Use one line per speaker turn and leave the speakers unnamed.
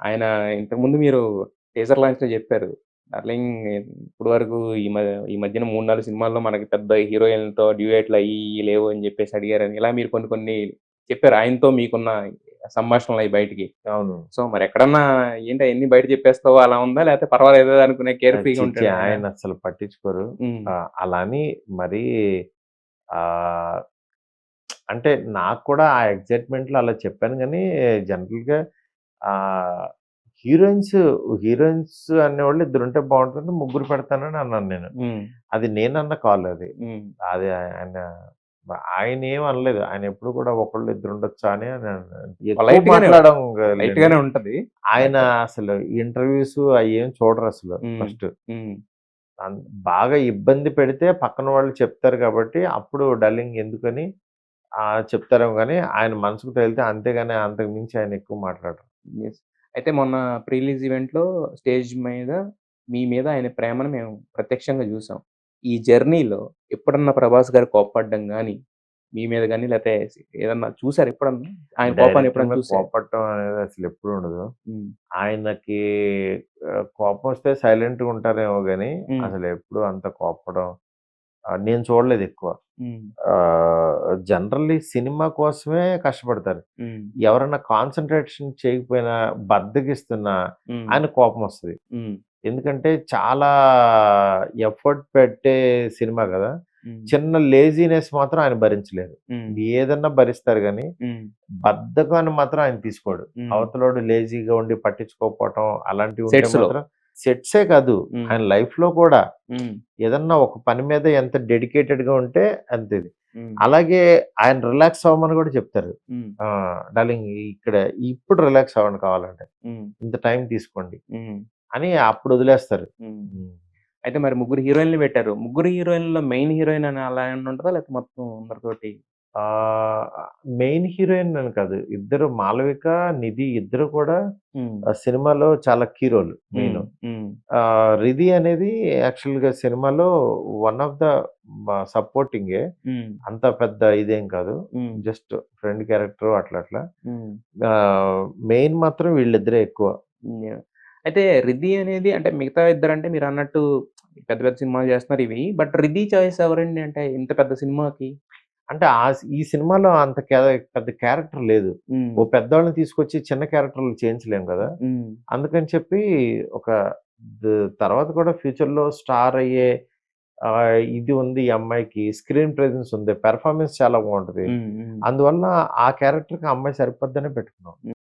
ఆయన ఇంతకుముందు మీరు టీజర్ లాంచ్‌లో జెప్పారు. డార్లింగ్ ఇప్పటి వరకు ఈ మధ్యన 3, 4 సినిమాల్లో మనకి పెద్ద హీరోయిన్‌లతో డ్యూయెట్లు అయ్యి, ఇయ్యి లేవు అని జెప్పేసి అడిగారని. ఇలా మీరు కొన్ని కొన్ని చెప్పారు. ఆయనతో మీకున్న సంభాషణలయి బయటికి.
అవును.
సో, మరెక్కడన్నా ఏంటి అయన్నీ బయట చెప్పేస్తావా అలా ఉందా? లేకపోతే పర్వాలేదు అనుకునే కేర్ ఫ్రీగా
ఛీ! ఛీ!
ఉంటాడా ఆయన?
ఆయనసలు పట్టించుకోరు.
హ్మ్.
అలా అని మరీ ఆహ్, అంటే నాకు కూడా ఆ ఎక్సైట్‌మెంట్‌లో అలా చెప్పాను గానీ, జనరల్‌గా ఆహ్, హీరోయిన్స్, హీరోయిన్స్ అనేవాళ్ళు ఇద్దరుంటే బావుంటుంది. ముగ్గురు పెడతానని అన్నాను నేను.
హ్మ్.
అది నేనన్న కాల్ అది.
హ్మ్.
అది ఆయన ఆయనేమి అనలేదు. ఆయనెప్పుడు కూడా ఒకళ్ళు ఇద్దరుండొచ్చా అని ఎక్కువ
లైట్‌గానే
మాట్లాడడం లేండి.
లైట్‌గానే ఉంటది.
ఆయన
బట్
అసలు ఇంటర్‌వ్యూస్ అయ్యేం చూడరసలు
హ్మ్.
ఫస్ట్.
హ్మ్.
అన్ బాగా ఇబ్బంది పెడితే పక్కన వాళ్ళు చెప్తారు కాబట్టి, అప్పుడు డల్లింగ్ ఎందుకని చెప్తారేమో గానీ, ఆయన మనసుకు తగిలితే అంతేగాని అంతకు మించి ఆయన ఎక్కువ మాట్లాడరు.
యెస్. అయితే మొన్న ప్రీ రిలీజ్ ఈవెంట్‌లో స్టేజ్ మీద మీ మీద ఆయన ప్రేమను మేము ప్రత్యక్షంగా జూసాం. ఈ జర్నీలో ఎప్పుడన్నా 'ప్రభాస్' గారు కోప్పడ్డం గాని, మీ మీద గాని లేతే ఏదన్నా చూసారా ఎప్పుడన్నా? ఆయన కోపాన్ని
డైరెక్టర్
ఎప్పుడన్నా
మీద
చూసారా?
కోపడటం అనేది అసలెప్పుడు ఉండదు.
హ్మ్.
ఆయనకి కోపమొస్తే సైలెంట్‌గా ఉంటారేమో గానీ,
హ్మ్.
అసలెప్పుడు అంత కోప్పడం నేను చూడలేదెక్కువ.
హ్మ్.
జనరల్లీ సినిమా కోసమే కష్టపడతారు.
హ్మ్.
ఎవరన్నా కాన్సంట్రేషన్ చేయకపోయినా, బద్ధకిస్తున్నా
హ్మ్.
ఆయనకు కోపమొస్తది.
హ్మ్.
ఎందుకంటే చాలా ఎఫర్ట్ పెట్టే సినిమా గదా!
హ్మ్.
చిన్న లేజీనెస్ మాత్రం ఆయన భరించలేరు.
హ్మ్.
ఏదన్నా భరిస్తారు గానీ,
హ్మ్.
బద్ధకాన్ని మాత్రం ఆయన తీసుకోడు.
హ్మ్.
అవతలోడు లేజీగా ఉండి పట్టించుకోకపోవటం అలాంటివి ఉంటే
సెట్స్‌లో.
మాత్రం సెట్సే కాదు,
హ్మ్.
ఆయన లైఫ్‌లో కూడా
హ్మ్.
ఏదన్నా ఒక పని మీద ఎంత డెడికేటెడ్‌గా ఉంటే అంతిది.
హ్మ్.
అలాగే ఆయన రిలాక్స్ అవ్వమని గూడా చెప్తారు.
హ్మ్.
డార్లింగ్ ఇక్కడ ఇప్పుడు రిలాక్స్ అవ్వండి కావాలంటే.
హ్మ్.
ఇంత టైం తీసుకోండి
హ్మ్.
అని అప్పుడు వదిలేస్తారు.
హ్మ్.
హ్మ్.
అయితే మరి ముగ్గురు హీరోయిన్‌లు పెట్టారు. ముగ్గురు హీరోయిన్‌లో మెయిన్ హీరోయిన్ అని అలా ఏమన్నా ఉంటదా? లేకపోతే మొత్తం అందరితోటి
ఆహ్, మెయిన్ హీరోయిన్ అని కాదు. ఇద్దరు 'మాళవిక', 'నిధి' ఇద్దరు కూడా
హ్మ్.
సినిమాలో చాలా కీ రోల్
హ్మ్.
మెయిను.
హ్మ్.
'రిధి' అనేది యాక్చువల్‌గా సినిమాలో వన్ ఆఫ్ ద సపోర్టింగే.
హ్మ్.
అంత పెద్ద ఇదేం కాదు.
హ్మ్.
జస్ట్ ఫ్రెండ్ క్యారెక్టర్ అట్లా అట్లా.
హ్మ్.
మెయిన్ మాత్రం వీళ్ళిద్దరే ఎక్కువ.
యాహ్! అయితే 'రిద్ధి' అనేది అంటే మిగతా ఇద్దరంటే మీరన్నట్టు పెద్ద పెద్ద సినిమాలు చేస్తున్నారు ఇవి. బట్ 'రిద్ధి' చాయిస్ ఎవరండి? అంటే ఇంత పెద్ద సినిమాకి?
అంటే ఈ సినిమాలో అంత పెద్ద క్యారెక్టర్ లేదు. ఓ
హ్మ్.
పెద్దోళ్ళని తీసుకొచ్చి చిన్న క్యారెక్టర్‌లు చేయించలేం గదా!
హ్మ్.
అందుకని చెప్పి ఒక ద తర్వాత కూడా ఫ్యూచర్‌లో స్టార్ అయ్యే ఇది ఉంది ఈ అమ్మాయికి. స్క్రీన్ ప్రెజెన్స్ ఉంది. పెర్ఫార్మన్స్ చాలా బావుంటది.
హ్మ్. హ్మ్.
అందువల్ల ఆ క్యారెక్టర్‌కి ఆ అమ్మాయి సరిపోద్దనే పెట్టుకున్నాం.